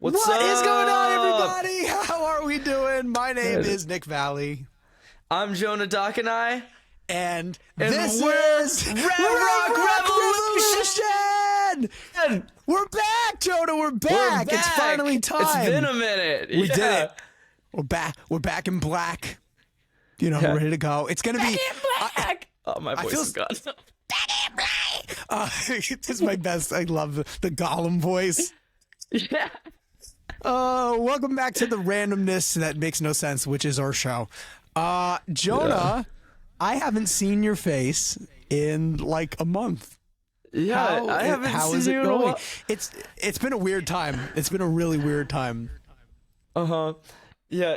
What's What is going on, up? everybody? How are we doing? My name is Nick Valley. I'm Jonah Dockenai, And and this we're is Rev Rock Revolution! And We're back, Jonah. We're back. we're back. It's finally time. It's been a minute. We did it. We're back. We're back in black. You know, Yeah. ready to go. It's going to be... Black. Oh, my voice feel is gone. this is my best. I love the Gollum voice. Yeah. Welcome back to the randomness that makes no sense, which is our show. Jonah, I haven't seen your face in like a month. Yeah, I haven't how seen is it you in a going? while. It's been a weird time. It's been a really weird time. Yeah,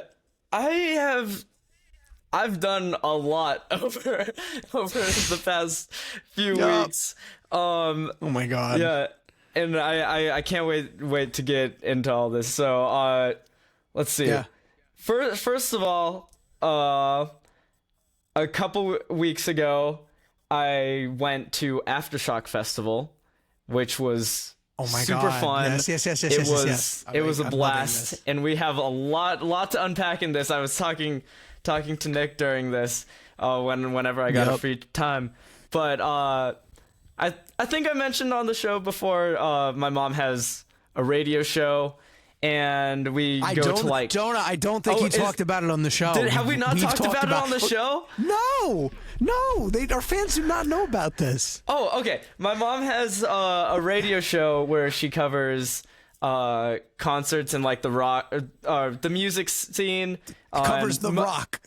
I've done a lot over the past few Yup. weeks. Oh my god. Yeah, and I can't wait to get into all this. So let's see. Yeah. First of all, a couple weeks ago, I went to Aftershock Festival, which was Oh my super god. fun. Yes. It was a I'm loving blast, this. and we have a lot to unpack in this. I was talking to Nick during this whenever I got a Yup. free time, but I think I mentioned on the show before. My mom has a radio show, and we go to like Jonah, I don't think Oh, you is- talked about it on the show. Have we not We've talked about it on the show? No. Our fans do not know about this. Oh, okay. My mom has a radio show where she covers concerts and like the rock, the music scene. Covers the rock.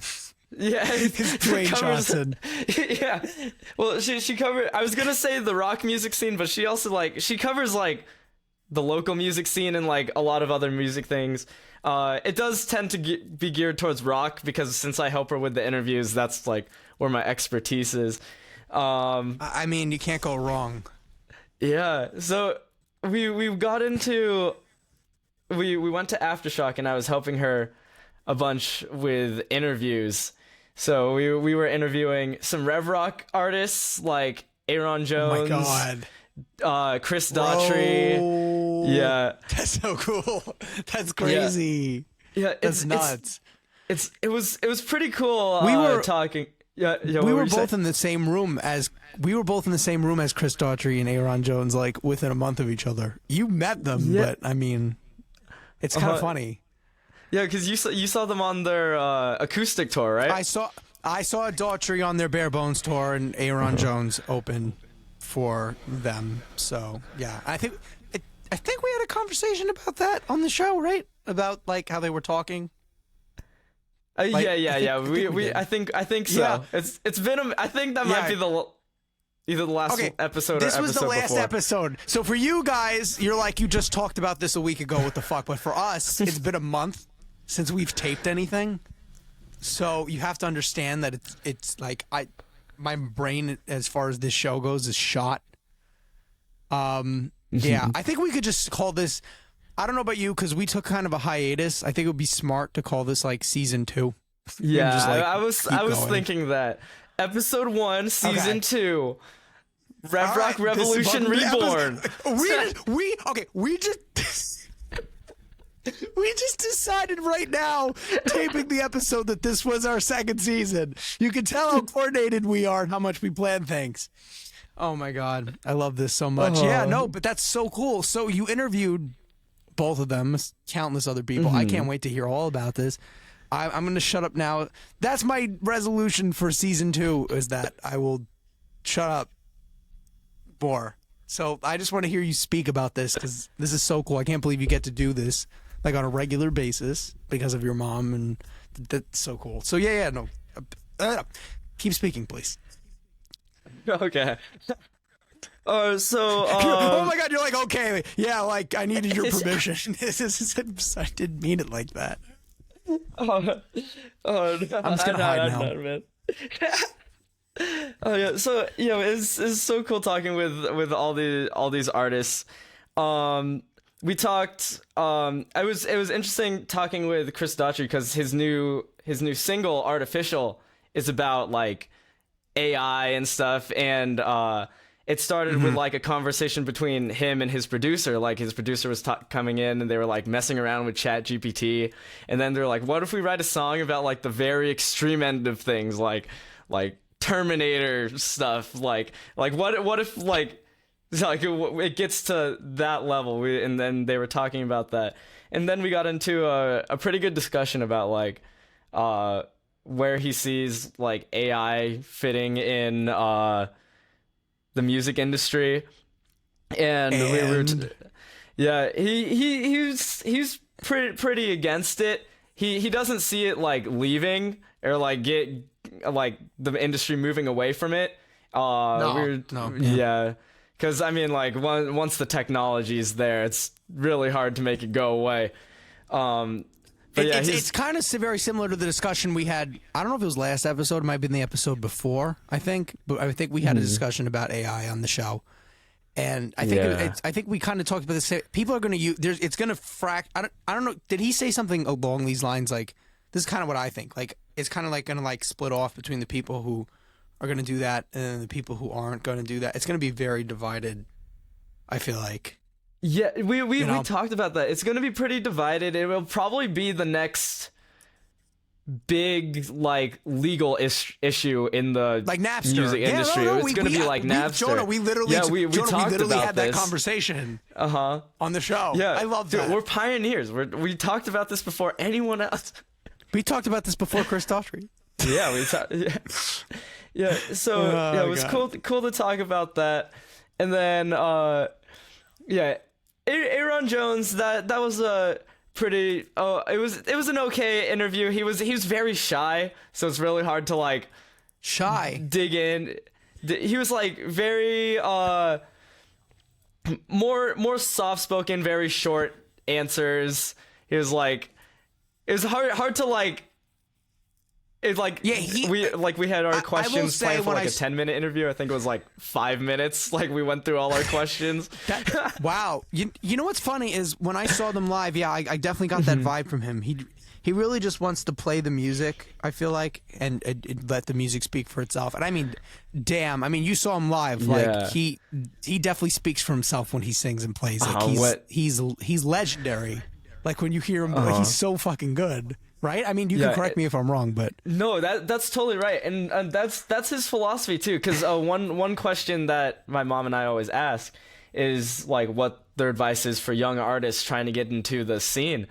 Yeah, Dwayne covers- Johnson. Yeah. Well, she covered. I was gonna say the rock music scene, but she also she covers like the local music scene and like a lot of other music things. It does tend to be geared towards rock because since I help her with the interviews, that's like where my expertise is. I mean, you can't go wrong. Yeah. So we got into we went to Aftershock and I was helping her a bunch with interviews. So we were interviewing some Rev Rock artists like Aaron Jones, Oh my god. Chris Daughtry. Bro. Yeah. That's so cool. That's crazy. Yeah, That's nuts. It was pretty cool. We were- talking. Yeah, We were both in the same room as Chris Daughtry and Aaron Jones, like within a month of each other. You met them, Yeah. but I mean, it's kind of funny. Yeah, because you saw them on their acoustic tour, right? I saw Daughtry on their Bare Bones tour, and Aaron Jones opened for them. So yeah, I think we had a conversation about that on the show, right? About like how they were talking. Like, yeah. I think so. Yeah. It's been. I think that might be either the last episode or This episode was the last before. episode. So for you guys, you're like, you just talked about this a week ago. What the fuck? But for us, it's been a month since we've taped anything. So you have to understand that it's like my brain as far as this show goes is shot. Yeah, I think we could just call this. I don't know about you because we took kind of a hiatus. I think it would be smart to call this like season 2. Yeah, just, like, I was going. thinking that episode 1, season 2, Rev All Rock right, this Revolution is- Reborn. We just decided right now, taping the episode, that this was our second season. You can tell how coordinated we are and how much we plan things. Oh my god, I love this so much. Yeah, no, but that's so cool. So you interviewed both of them, countless other people. I can't wait to hear all about this. I'm going to shut up now. That's my resolution for season 2, is that I will shut up more. So I just want to hear you speak about this because this is so cool. I can't believe you get to do this like on a regular basis because of your mom, and that's so cool. So yeah, no. Keep speaking, please. Okay. Oh my god, you're like, okay, yeah, like I needed your permission. I didn't mean it like that. No, I'm just gonna hide now. Man. Oh yeah, so it's so cool talking with all these artists. We talked. It was interesting talking with Chris Daughtry because his new single "Artificial" is about like AI and stuff, and it started with like a conversation between him and his producer. Like his producer was coming in and they were like messing around with Chat GPT, and then they're like, what if we write a song about like the very extreme end of things, like Terminator stuff, like what if like it gets to that level. And then they were talking about that, and then we got into a pretty good discussion about like where he sees like AI fitting in the music industry, and we were yeah, he's pretty against it. He doesn't see it like leaving or like get like the industry moving away from it. Yeah, because I mean, like once the technology is there, it's really hard to make it go away. But yeah, it's kind of very similar to the discussion we had. I don't know if it was last episode. It might have been the episode before, I think. But I think we had a discussion about AI on the show. And I think I think we kind of talked about this. People are going to use... It's going to I don't know. Did he say something along these lines? Like, this is kind of what I think. Like, it's kind of like going to like split off between the people who are going to do that and the people who aren't going to do that. It's going to be very divided, I feel like. Yeah, we talked about that. It's going to be pretty divided. It will probably be the next big like legal issue in the like Napster music industry. It's going to be like Napster. Jonah, we literally had that this. conversation on the show. Yeah, I love that. We're pioneers. We talked about this before anyone else. We talked about this before Chris Daughtry. Yeah, we talked. Yeah. So it was cool to talk about that, and then Aaron Jones, that was a pretty it was an okay interview. He was very shy, so it's really hard to like dig in. He was like very more soft spoken, very short answers. He was like, it was hard to like. It's like we had our questions planned for like a 10-minute interview. I think it was like 5 minutes. Like we went through all our questions. Wow. You know what's funny is when I saw them live, I definitely got that vibe from him. He really just wants to play the music, I feel like, and let the music speak for itself. And I mean, damn, I mean, you saw him live. Like he definitely speaks for himself when he sings and plays. Like he's legendary. Like when you hear him, like, he's so fucking good. Right? I mean, you can correct me if I'm wrong, but no, that's totally right, and that's his philosophy too. Because one question that my mom and I always ask is like what their advice is for young artists trying to get into the scene,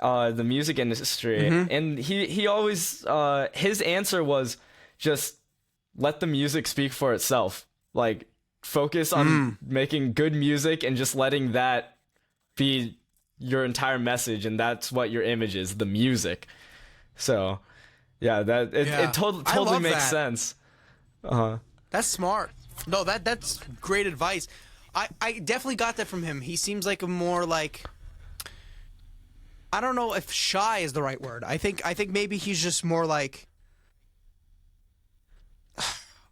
the music industry, and he always his answer was just let the music speak for itself. Like focus on making good music and just letting that be your entire message, and that's what your image is, the music. So yeah, it totally makes sense. That's smart. No, that's great advice. I definitely got that from him. He seems like a more like, I don't know if shy is the right word. I think maybe he's just more like,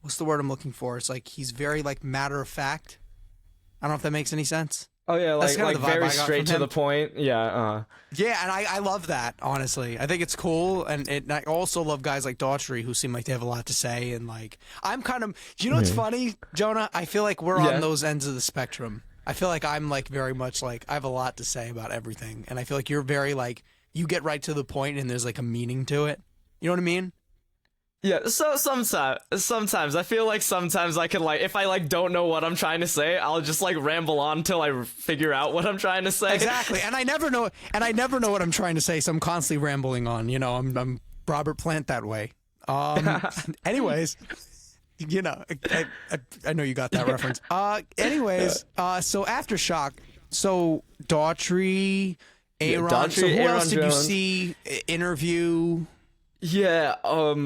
what's the word I'm looking for? It's like he's very like matter of fact. I don't know if that makes any sense. Oh yeah, like very straight to the point. Yeah. Yeah, and I love that, honestly. I think it's cool, and I also love guys like Daughtry who seem like they have a lot to say, and like I'm kind of, you know what's funny, Jonah? I feel like we're on those ends of the spectrum. I feel like I'm like very much like I have a lot to say about everything, and I feel like you're very like you get right to the point, and there's like a meaning to it. You know what I mean? Yeah, so sometimes I feel like sometimes I can like, if I like don't know what I'm trying to say, I'll just like ramble on until I figure out what I'm trying to say. Exactly, and I never know what I'm trying to say, so I'm constantly rambling on. You know, I'm Robert Plant that way. Anyways, you know, I know you got that reference. Anyways, so Aftershock, so Daughtry, Aaron. So who else did you see interview? Yeah,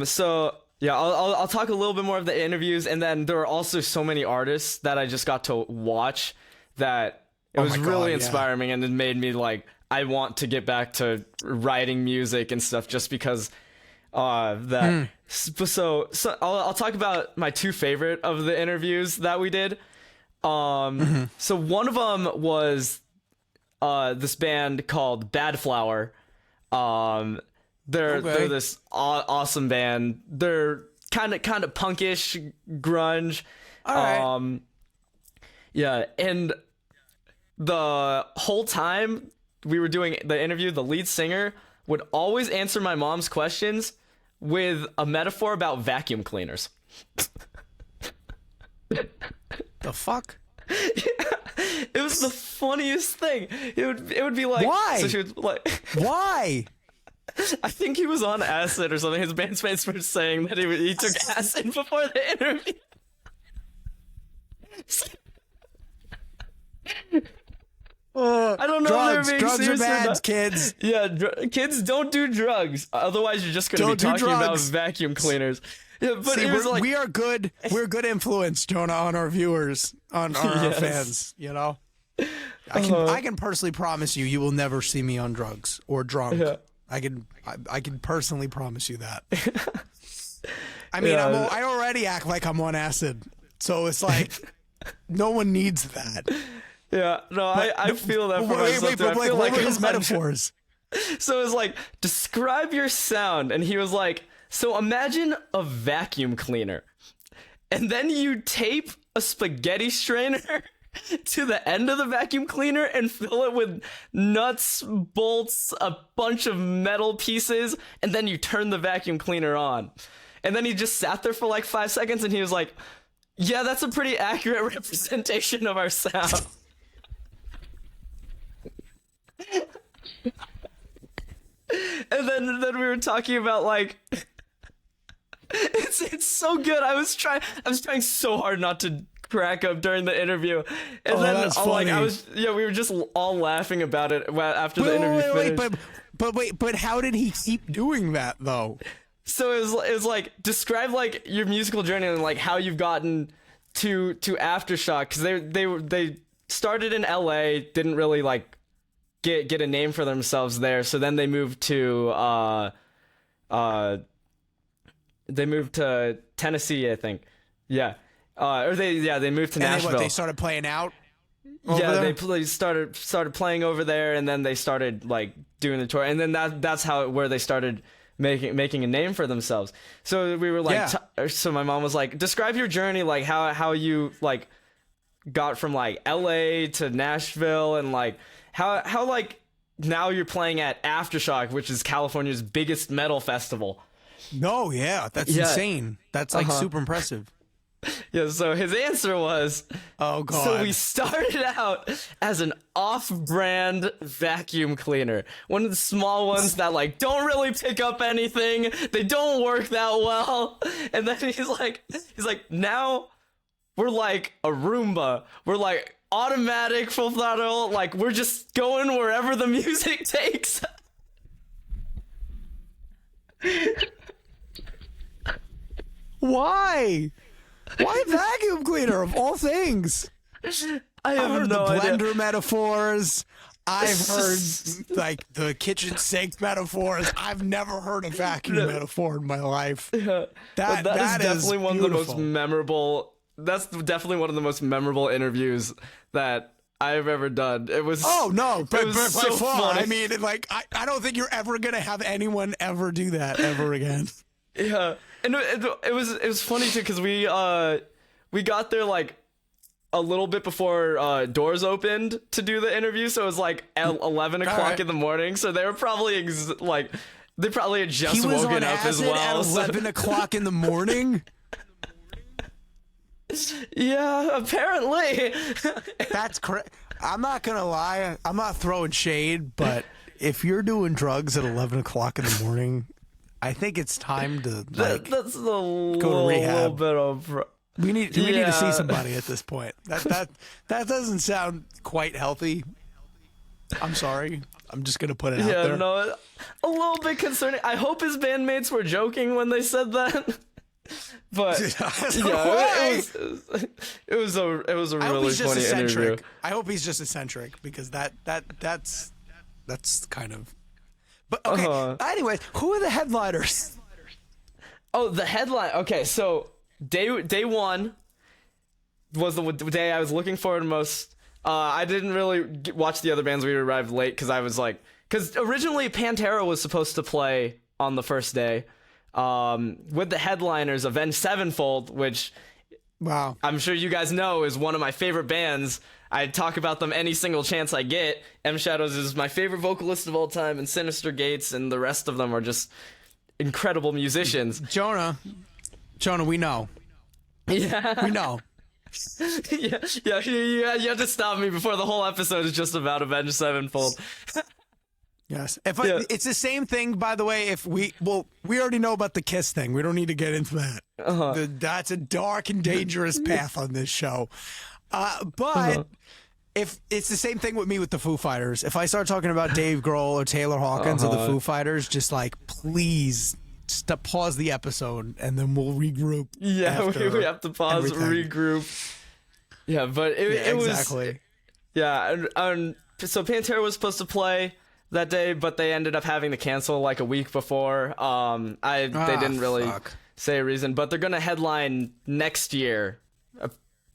so yeah, I'll talk a little bit more of the interviews, and then there are also so many artists that I just got to watch that it was really inspiring, and it made me like I want to get back to writing music and stuff just because that. So I'll talk about my two favorite of the interviews that we did. So one of them was this band called Bad Flower. They're this awesome band. They're kind of punkish grunge. All right. Yeah, and the whole time we were doing the interview, the lead singer would always answer my mom's questions with a metaphor about vacuum cleaners. The fuck? It was the funniest thing. It would be like, why? So she would like, why? I think he was on acid or something. His bandmates were saying that he took acid before the interview. I don't know drugs. if they're being Drugs are serious or bad, not. kids. Yeah, kids don't do drugs. Otherwise, you're just going to be talking about vacuum cleaners. Yeah, but See, it was like, we are good. We're good influence, Jonah, on our viewers, on our fans. You know, I can personally promise you will never see me on drugs or drunk. Yeah. I can personally promise you that. I mean, I already act like I'm on acid, so it's like no one needs that. Yeah, no, I feel that for myself. Wait, but I feel what like were his metaphors? So it was like, describe your sound, and he was like, so imagine a vacuum cleaner, and then you tape a spaghetti strainer to the end of the vacuum cleaner and fill it with nuts, bolts, a bunch of metal pieces, and then you turn the vacuum cleaner on. And then he just sat there for like 5 seconds, and he was like, yeah, that's a pretty accurate representation of our sound. And then we were talking about like it's so good. I was trying so hard not to crack up during the interview, and then like we were just all laughing about it after the interview finished. But how did he keep doing that though? So it was like, describe like your musical journey and like how you've gotten to Aftershock, because they started in LA, didn't really like get a name for themselves there, so then they moved to Tennessee, I think. Yeah. They moved to Nashville. And they started playing out over there? They started playing over there, and then they started like doing the tour, and then that's where they started making a name for themselves. So we were like, so my mom was like, describe your journey, like how you like got from like LA to Nashville, and like how like now you're playing at Aftershock, which is California's biggest metal festival. No, yeah, that's insane. That's like super impressive. Yeah, so his answer was, oh god. So we started out as an off-brand vacuum cleaner, one of the small ones that like don't really pick up anything, they don't work that well. And then he's like now we're like a Roomba, we're like automatic, full throttle, like we're just going wherever the music takes. Why vacuum cleaner of all things? I've heard no the blender idea. Metaphors. I've heard like the kitchen sink metaphors. I've never heard a vacuum metaphor in my life. Yeah. That is definitely one of the most memorable. That's definitely one of the most memorable interviews that I've ever done. It was. Oh no, but so by far. funny. I mean, like I don't think you're ever gonna have anyone ever do that ever again. Yeah, and it was funny too, because we got there like a little bit before doors opened to do the interview, so it was like 11 o'clock in the morning. So they were probably they probably had just woken up as well. At 11 o'clock in the morning. Yeah, apparently. That's correct. I'm not gonna lie. I'm not throwing shade, but if you're doing drugs at 11 o'clock in the morning, I think it's time to like that's the go to rehab. Little bit of. We need to see somebody at this point. That doesn't sound quite healthy. I'm sorry. I'm just gonna put it out there. Yeah, no, a little bit concerning. I hope his bandmates were joking when they said that. But yeah, it was a really funny interview. I hope he's just eccentric, because that's kind of. But okay. Anyways, who are the headliners? Oh, the headline. Okay, so day one was the day I was looking forward to most. I didn't really watch the other bands. We arrived late because originally Pantera was supposed to play on the first day. With the headliners, Avenged Sevenfold, which Wow. I'm sure you guys know, is one of my favorite bands. I talk about them any single chance I get. M Shadows is my favorite vocalist of all time, and Sinister Gates and the rest of them are just incredible musicians. Jonah, we know. Yeah. We know. You have to stop me before the whole episode is just about Avenged Sevenfold. Yes. It's the same thing, by the way, we already know about the Kiss thing. We don't need to get into that. That's a dark and dangerous path on this show. But if it's the same thing with me with the Foo Fighters. If I start talking about Dave Grohl or Taylor Hawkins or the Foo Fighters, just like, please pause the episode and then we'll regroup. Yeah, we have to pause, regroup. Yeah, but it was... Exactly. Yeah, so Pantera was supposed to play that day, but they ended up having to cancel like a week before. They didn't really say a reason, but they're gonna headline next year.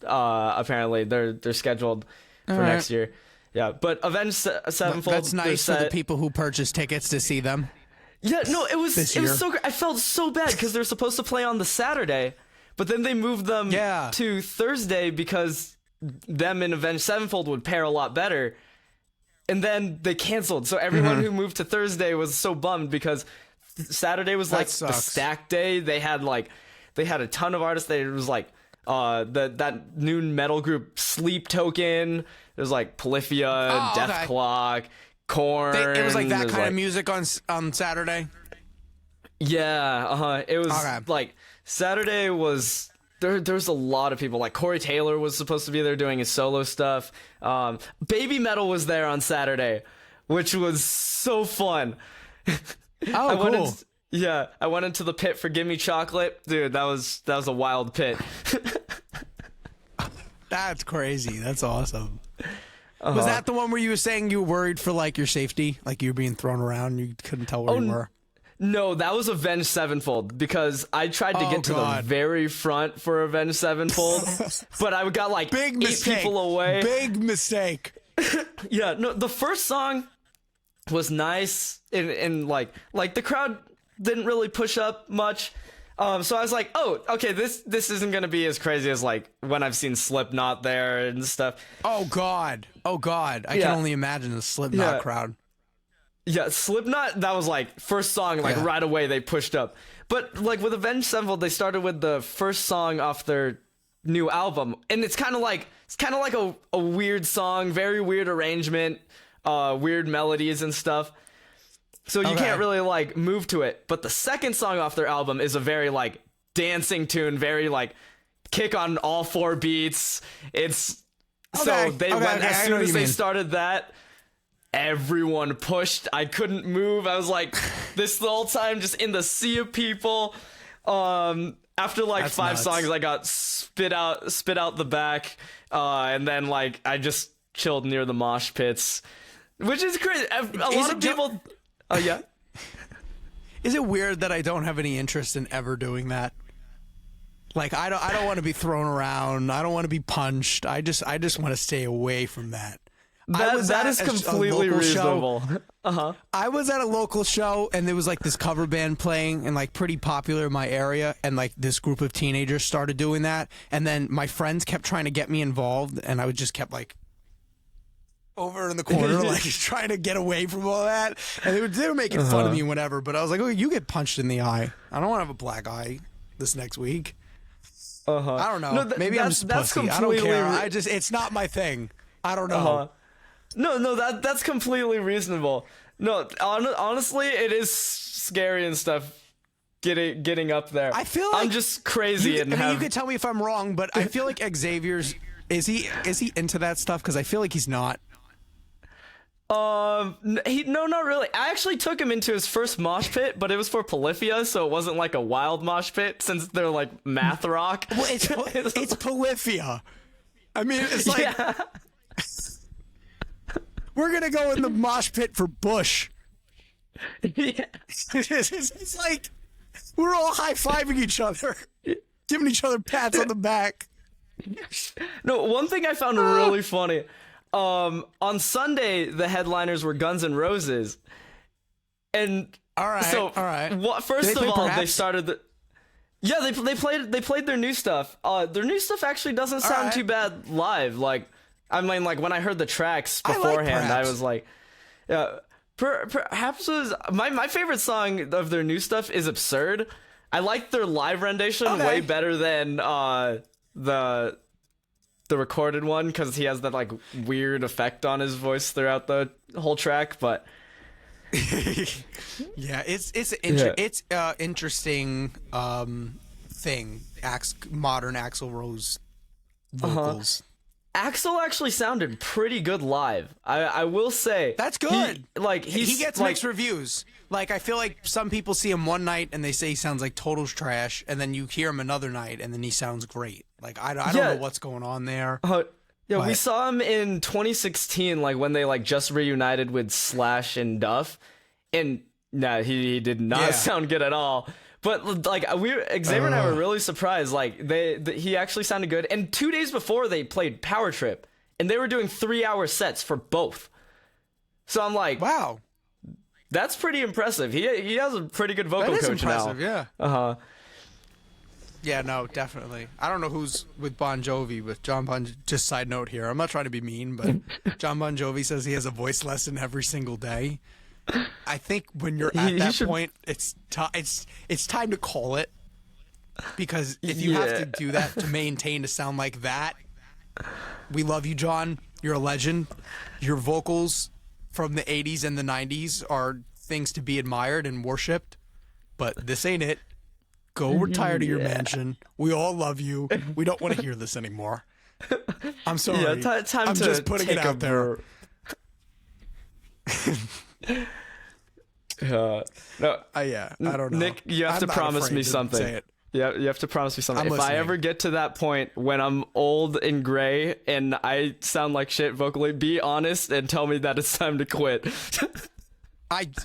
Apparently, they're scheduled for next year. Yeah, but Avenged Sevenfold. That's nice for the people who purchased tickets to see them. Yeah, no, it was so great. I felt so bad because they're supposed to play on the Saturday, but then they moved them to Thursday because them and Avenged Sevenfold would pair a lot better. And then they canceled. So everyone who moved to Thursday was so bummed because Saturday was like the stack day. They had a ton of artists. It was like that new metal group Sleep Token. It was like Polyphia, Death Clock, Korn. It was like that kind of music on Saturday. Yeah, it was like Saturday was. There's a lot of people. Like Corey Taylor was supposed to be there doing his solo stuff. Baby Metal was there on Saturday, which was so fun. Cool. I went into the pit for Gimme Chocolate. Dude, that was a wild pit. That's crazy. That's awesome. Was that the one where you were saying you were worried for like your safety? Like you were being thrown around and you couldn't tell where you were? No, that was Avenged Sevenfold because I tried to get to the very front for Avenged Sevenfold, but I got like eight people away. Big mistake. Yeah, no, the first song was nice and like the crowd didn't really push up much. So I was like, oh, okay, this isn't gonna be as crazy as like when I've seen Slipknot there and stuff. Oh God. I can only imagine the Slipknot crowd. Yeah, Slipknot, that was like first song, like right away they pushed up. But like with Avenged Sevenfold, they started with the first song off their new album, and it's kind of like a weird song, very weird arrangement, weird melodies and stuff. So you can't really like move to it. But the second song off their album is a very like dancing tune, very like kick on all four beats. It's so they went as soon as they started that. Everyone pushed. I couldn't move. I was like this the whole time, just in the sea of people. After like five songs, I got spit out the back, and then like I just chilled near the mosh pits, which is crazy. A lot of people. Oh yeah. Is it weird that I don't have any interest in ever doing that? Like I don't want to be thrown around. I don't want to be punched. I just want to stay away from that. That is completely reasonable. I was at a local show and there was like this cover band playing and like pretty popular in my area, and like this group of teenagers started doing that, and then my friends kept trying to get me involved, and I would just kept like over in the corner like trying to get away from all that, and they were making fun of me and whatever, but I was like, oh, you get punched in the eye. I don't want to have a black eye this next week. I don't know. No, maybe I'm just pussy. I don't care. It's not my thing. I don't know. No, that's completely reasonable. No, honestly, it is scary and stuff. Getting up there. I feel like I'm just crazy you could tell me if I'm wrong, but I feel like Xavier's is he into that stuff? Because I feel like he's not. No, not really. I actually took him into his first mosh pit, but it was for Polyphia, so it wasn't like a wild mosh pit since they're like math rock. Well, it's Polyphia. I mean, it's like. Yeah. We're gonna go in the mosh pit for Bush. Yeah. It's like we're all high-fiving each other, giving each other pats on the back. No, one thing I found really funny. On Sunday, the headliners were Guns N' Roses, and all right. First of all, they started the. Yeah, they played their new stuff. Their new stuff actually doesn't sound too bad live. Like, I mean, like when I heard the tracks beforehand, I was like, yeah. Perhaps was my favorite song of their new stuff is Absurd. I like their live rendition way better than the recorded one, because he has that like weird effect on his voice throughout the whole track. But yeah, it's interesting thing. Modern Axl Rose vocals. Axl actually sounded pretty good live. I will say that's good. He gets like, mixed reviews. Like, I feel like some people see him one night and they say he sounds like total trash, and then you hear him another night and then he sounds great. Like, I don't know what's going on there. Yeah, we saw him in 2016, like when they like just reunited with Slash and Duff, and he did not sound good at all. But like Xavier and I were really surprised. Like he actually sounded good. And 2 days before they played Power Trip, and they were doing 3-hour sets for both. So I'm like, wow, that's pretty impressive. He has a pretty good vocal coach now. That is impressive, yeah. Yeah, no, definitely. I don't know who's with Bon Jovi, but just side note here. I'm not trying to be mean, but John Bon Jovi says he has a voice lesson every single day. I think when you're at that point, it's time to call it, because if you have to do that to maintain to sound like that, we love you, John. You're a legend. Your vocals from the 80s and the 90s are things to be admired and worshipped, but this ain't it. Go retire to your mansion. We all love you. We don't want to hear this anymore. I'm sorry. Yeah, time I'm to just putting it out there. No. I don't know. Nick, you have to promise me something. Say it. Yeah, you have to promise me something. I'm if listening. I ever get to that point when I'm old and gray and I sound like shit vocally, be honest and tell me that it's time to quit.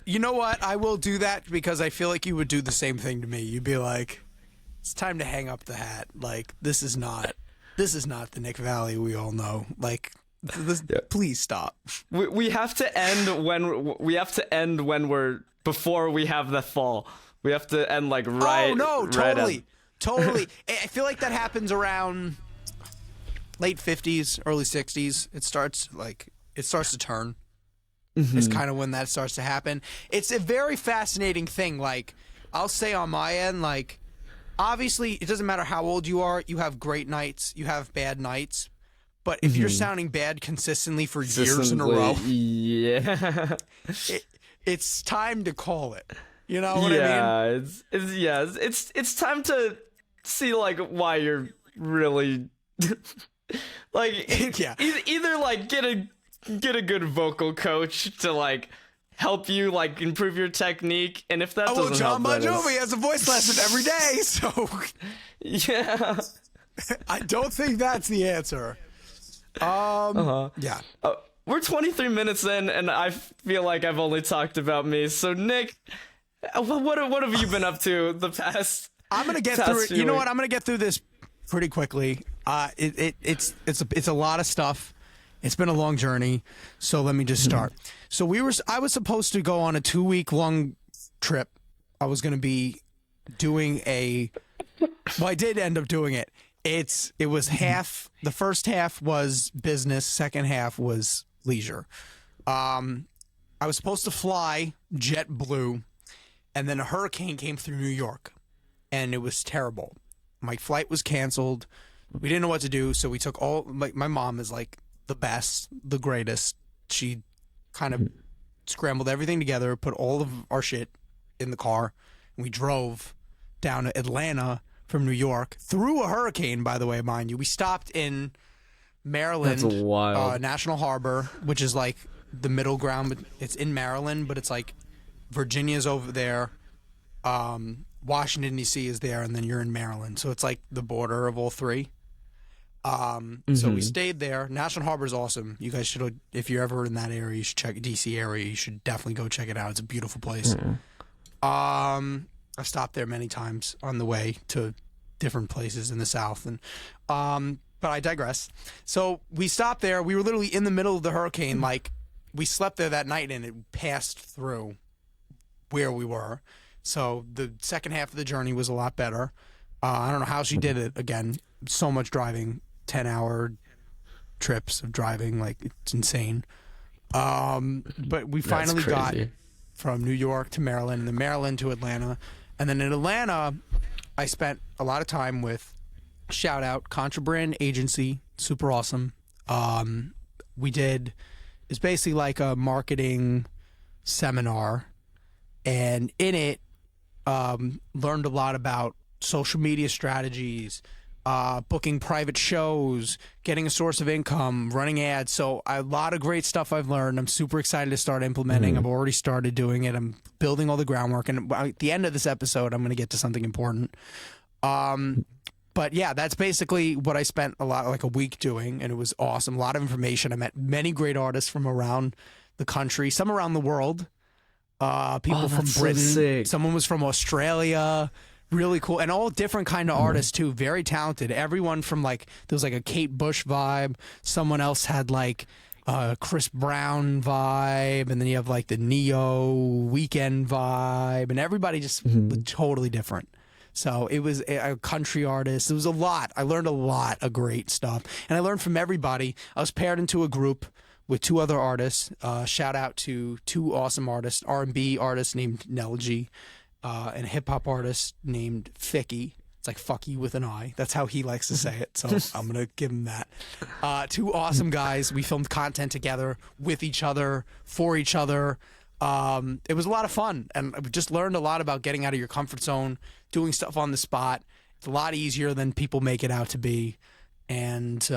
You know what? I will do that, because I feel like you would do the same thing to me. You'd be like, it's time to hang up the hat. Like, this is not the Nick Valley we all know. Like, please stop. We have to end when we're before we have the fall. We have to end like right. Oh no, totally. I feel like that happens around late 50s, early 60s. It starts to turn. Mm-hmm. It's kind of when that starts to happen. It's a very fascinating thing. Like, I'll say on my end, like, obviously it doesn't matter how old you are. You have great nights. You have bad nights. But if you're sounding bad consistently for years in a row, it's time to call it. You know what I mean? It's time to see like why you're really like either like get a good vocal coach to like help you like improve your technique, and if that doesn't John help, Bon Jovi has a voice lesson every day, so yeah. I don't think that's the answer. Yeah. We're 23 minutes in, and I feel like I've only talked about me. So, Nick, what have you been up to the past? I'm gonna get through it. You know what? I'm gonna get through this pretty quickly. It's a lot of stuff. It's been a long journey, so let me just start. So I was supposed to go on a 2-week-long trip. I was gonna be doing I did end up doing it. It was half. The first half was business. Second half was leisure. I was supposed to fly JetBlue, and then a hurricane came through New York, and it was terrible. My flight was canceled. We didn't know what to do, so we took my mom is like the best, the greatest. She kind of scrambled everything together, put all of our shit in the car, and we drove down to Atlanta from New York through a hurricane, by the way, mind you. We stopped in Maryland. That's wild. National Harbor, which is like the middle ground. It's in Maryland, but it's like Virginia's over there. Washington, D.C. is there, and then you're in Maryland. So it's like the border of all three. So we stayed there. National Harbor is awesome. You guys should, if you're ever in that area, you should check D.C. area. You should definitely go check it out. It's a beautiful place. I've stopped there many times on the way to different places in the South, and but I digress. So we stopped there. We were literally in the middle of the hurricane. Like, we slept there that night, and it passed through where we were. So the second half of the journey was a lot better. I don't know how she did it. Again, so much driving, 10-hour trips of driving, like it's insane. But we finally got from New York to Maryland, and then Maryland to Atlanta, and then in Atlanta, I spent a lot of time with, shout out, Contrabrand Agency, super awesome. It's basically like a marketing seminar, and in it, learned a lot about social media strategies, booking private shows, getting a source of income, running ads. So a lot of great stuff I've learned. I'm super excited to start implementing. I've already started doing it. I'm building all the groundwork. And at the end of this episode, I'm going to get to something important. But yeah, that's basically what I spent a week doing, and it was awesome. A lot of information. I met many great artists from around the country, some around the world. People from Britain. So someone was from Australia. Really cool, and all different kind of artists too. Very talented. Everyone from there was a Kate Bush vibe. Someone else had a Chris Brown vibe, and then you have the Neo Weekend vibe, and everybody just was totally different. So it was a country artist. It was a lot. I learned a lot of great stuff, and I learned from everybody. I was paired into a group with two other artists. Shout out to two awesome artists, R&B artist named Nelji. And a hip-hop artist named Ficky. It's like fuck you with an I. That's how he likes to say it, so I'm going to give him that. Two awesome guys. We filmed content together with each other, for each other. It was a lot of fun, and I just learned a lot about getting out of your comfort zone, doing stuff on the spot. It's a lot easier than people make it out to be. And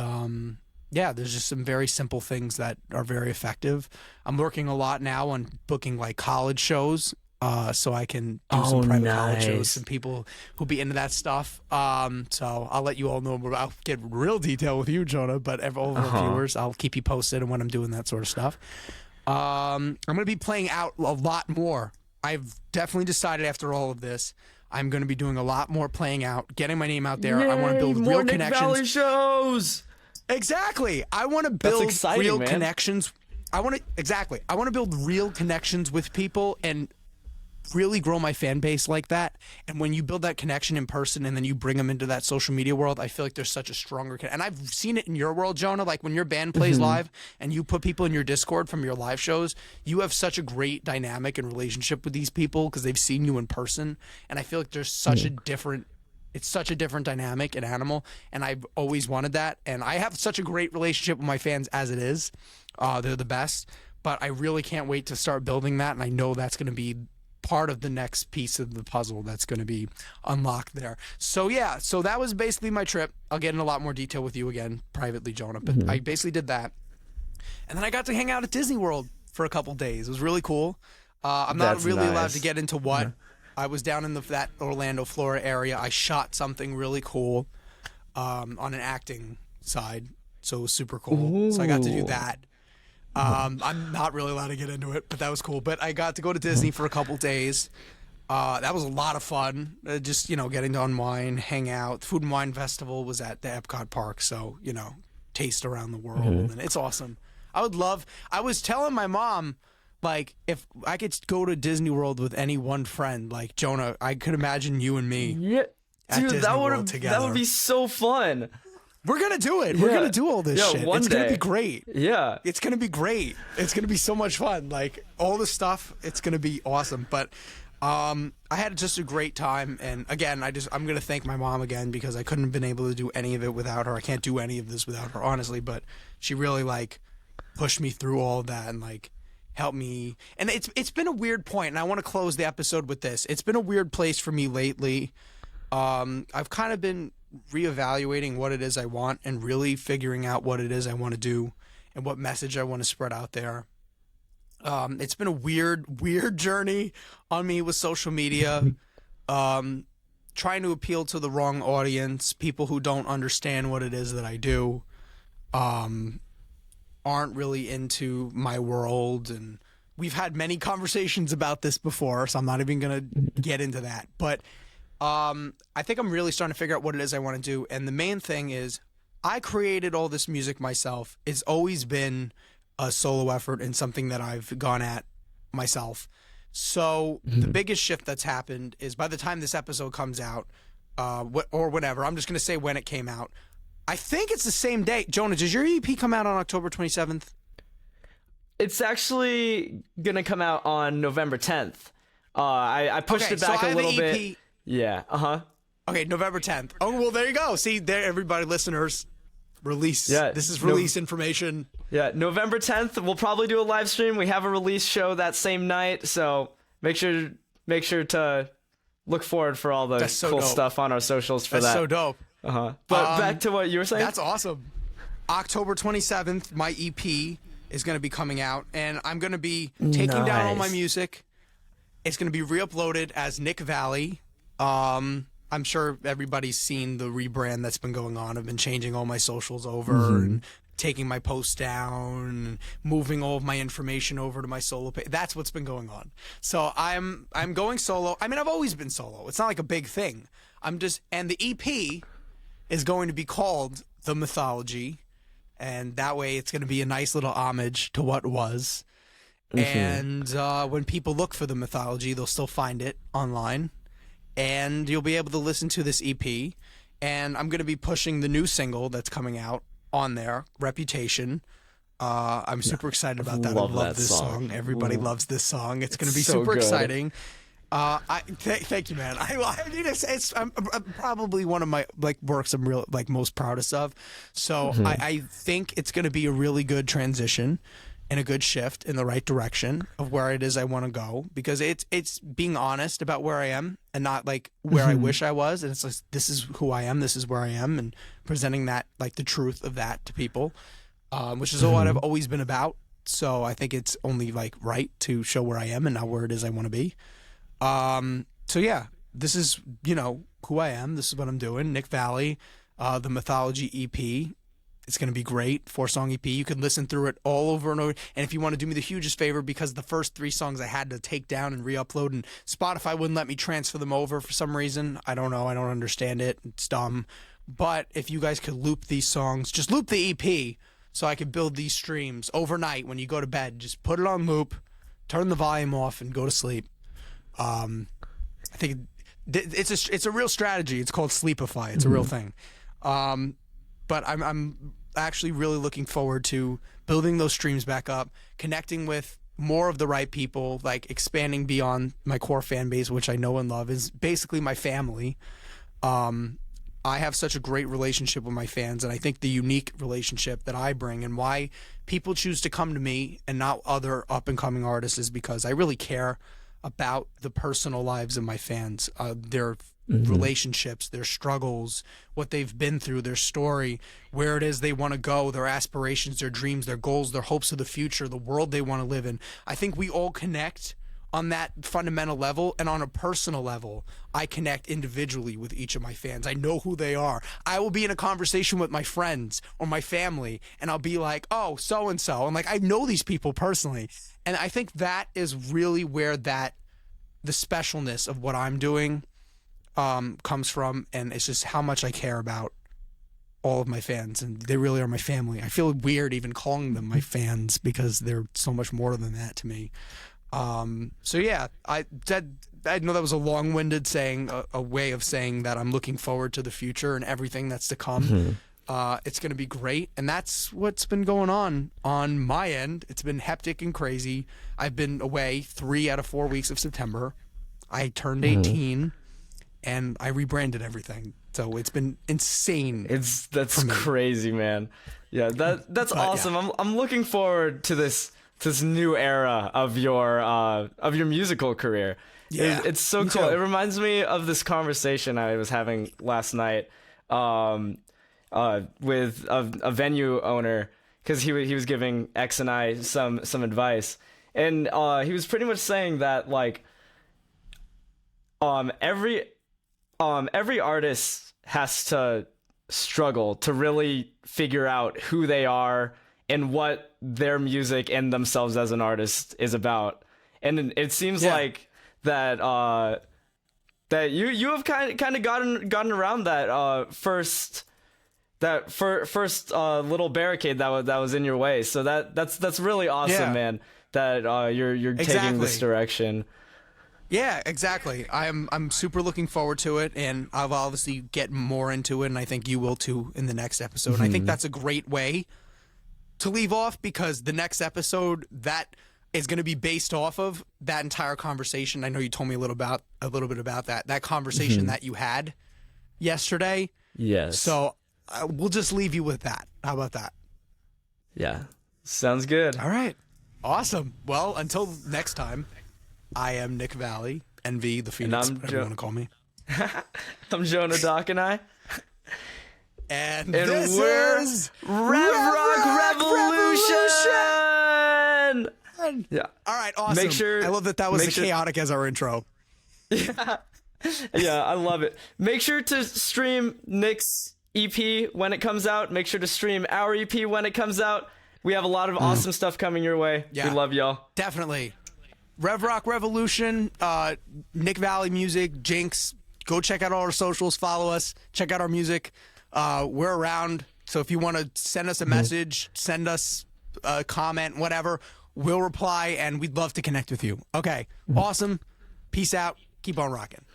yeah, there's just some very simple things that are very effective. I'm working a lot now on booking college shows. So I can do some private college shows, some people who'll be into that stuff. So I'll let you all know. I'll get real detail with you, Jonah, but all of our viewers, I'll keep you posted on when I'm doing that sort of stuff. I'm going to be playing out a lot more. I've definitely decided after all of this, I'm going to be doing a lot more playing out, getting my name out there. Yay, I want to build more real Nick connections. Valley shows. Exactly. I want to build exciting, real man. connections. I want to build real connections with people and really grow my fan base like that. And when you build that connection in person and then you bring them into that social media world, I feel like there's such a stronger and I've seen it in your world, Jonah, when your band plays live and you put people in your Discord from your live shows, you have such a great dynamic and relationship with these people because they've seen you in person. And I feel like there's such a different dynamic and animal, and I've always wanted that. And I have such a great relationship with my fans as it is. They're the best, but I really can't wait to start building that, and I know that's going to be part of the next piece of the puzzle that's going to be unlocked there. So yeah, so that was basically my trip. I'll get in a lot more detail with you again privately, Jonah, but I basically did that. And then I got to hang out at Disney World for a couple days. It was really cool. I'm not really allowed to get into what. I was down in that Orlando, Florida area. I shot something really cool on an acting side, so it was super cool. Ooh. So I got to do that. I'm not really allowed to get into it, but that was cool. But I got to go to Disney for a couple days. That was a lot of fun. Just, getting to unwind, hang out. The Food and Wine Festival was at the Epcot Park, so, taste around the world. And it's awesome. I was telling my mom, if I could go to Disney World with any one friend, Jonah, I could imagine you and me. Yeah, dude, that would be so fun. We're going to do it. We're going to do all this shit. It's going to be great. Yeah. It's going to be great. It's going to be so much fun. All the stuff, it's going to be awesome. But I had just a great time. And again, I'm going to thank my mom again because I couldn't have been able to do any of it without her. I can't do any of this without her, honestly. But she really pushed me through all of that and helped me. And it's been a weird point, and I want to close the episode with this. It's been a weird place for me lately. I've kind of been reevaluating what it is I want and really figuring out what it is I want to do and what message I want to spread out there. It's been a weird journey on me with social media, trying to appeal to the wrong audience, people who don't understand what it is that I do, aren't really into my world. And we've had many conversations about this before, so I'm not even going to get into that. But I think I'm really starting to figure out what it is I want to do. And the main thing is I created all this music myself. It's always been a solo effort and something that I've gone at myself. So the biggest shift that's happened is by the time this episode comes out, or whatever. I'm just going to say when it came out. I think it's the same day. Jonah, does your EP come out on October 27th? It's actually gonna come out on November 10th. I pushed it back a little bit. Yeah. Okay, November 10th. Oh, well, there you go. See, there, everybody, listeners, release. Yeah, this is release information. Yeah, November 10th. We'll probably do a live stream. We have a release show that same night, so make sure to look forward for all the cool stuff on our socials for that. That's so dope. But back to what you were saying. That's awesome. October 27th, my EP is going to be coming out, and I'm going to be taking down all my music. It's going to be re-uploaded as Nick Valley. I'm sure everybody's seen the rebrand that's been going on. I've been changing all my socials over and taking my posts down and moving all of my information over to my solo page. That's what's been going on. So I'm going solo. I mean, I've always been solo. It's not like a big thing. And the EP is going to be called The Mythology. And that way it's going to be a nice little homage to what was. And when people look for The Mythology, they'll still find it online. And you'll be able to listen to this EP. And I'm going to be pushing the new single that's coming out on there, Reputation. I'm super excited about that. I love this song. Everybody loves this song. It's going to be so super exciting. Thank you, man. I mean, it's probably one of my works I'm real most proudest of. So I think it's going to be a really good transition and a good shift in the right direction of where it is I want to go, because it's being honest about where I am and not like where I wish I was. And it's like, this is who I am. This is where I am, and presenting that, like, the truth of that to people, which is what I've always been about. So I think it's only right to show where I am and not where it is I want to be. So yeah, this is, who I am. This is what I'm doing. Nick Valley, the Mythology EP. It's going to be great. 4-song EP. You can listen through it all over and over. And if you want to do me the hugest favor, because the first 3 songs I had to take down and re-upload, and Spotify wouldn't let me transfer them over for some reason. I don't know. I don't understand it. It's dumb. But if you guys could loop these songs, just loop the EP so I could build these streams overnight when you go to bed. Just put it on loop, turn the volume off, and go to sleep. I think it's a real strategy. It's called Sleepify. It's a real thing. But I'm actually really looking forward to building those streams back up, connecting with more of the right people, like expanding beyond my core fan base, which I know and love is basically my family. I have such a great relationship with my fans, and I think the unique relationship that I bring and why people choose to come to me and not other up-and-coming artists is because I really care about the personal lives of my fans, their relationships, their struggles, what they've been through, their story, where it is they want to go, their aspirations, their dreams, their goals, their hopes of the future, the world they want to live in. I think we all connect on that fundamental level, and on a personal level, I connect individually with each of my fans. I know who they are. I will be in a conversation with my friends or my family, and I'll be like, oh, so-and-so. And I know these people personally. And I think that is really where the specialness of what I'm doing comes from. And it's just how much I care about all of my fans, and they really are my family. I feel weird even calling them my fans because they're so much more than that to me. So yeah, I know that was a long-winded saying, a way of saying that I'm looking forward to the future and everything that's to come. It's going to be great, and that's what's been going on my end. It's been hectic and crazy. I've been away 3 out of 4 weeks of September. I turned 18, and I rebranded everything. So it's been insane. That's crazy, man. Yeah, that's awesome. Yeah. I'm looking forward to this new era of your musical career. Yeah, it's so cool. Too. It reminds me of this conversation I was having last night with a venue owner, because he was giving X and I some advice, and he was pretty much saying that every artist has to struggle to really figure out who they are and what their music and themselves as an artist is about. And it seems like that you have kind of gotten around that first little barricade that was in your way. So that's really awesome, man, that you're taking this direction. Yeah, exactly. I'm super looking forward to it, and I'll obviously get more into it, and I think you will too in the next episode. And I think that's a great way to leave off, because the next episode that is going to be based off of that entire conversation. I know you told me a little bit about that conversation that you had yesterday. Yes. So we'll just leave you with that. How about that? Yeah. Sounds good. All right. Awesome. Well, until next time, I am Nick Valley, NV, the Phoenix, I'm whatever you want to call me. I'm Jonah Doc and I. And this we're is Rev Rock Revolution! Yeah. All right, awesome. Make sure, I love that was as chaotic as our intro. Yeah, I love it. Make sure to stream Nick's EP when it comes out. Make sure to stream our EP when it comes out. We have a lot of awesome stuff coming your way. Yeah. We love y'all. Definitely. Rev Rock Revolution, Nick Valley Music, Jinx. Go check out all our socials. Follow us. Check out our music. We're around. So if you want to send us a message, send us a comment, whatever, we'll reply, and we'd love to connect with you. Okay. Awesome. Peace out. Keep on rocking.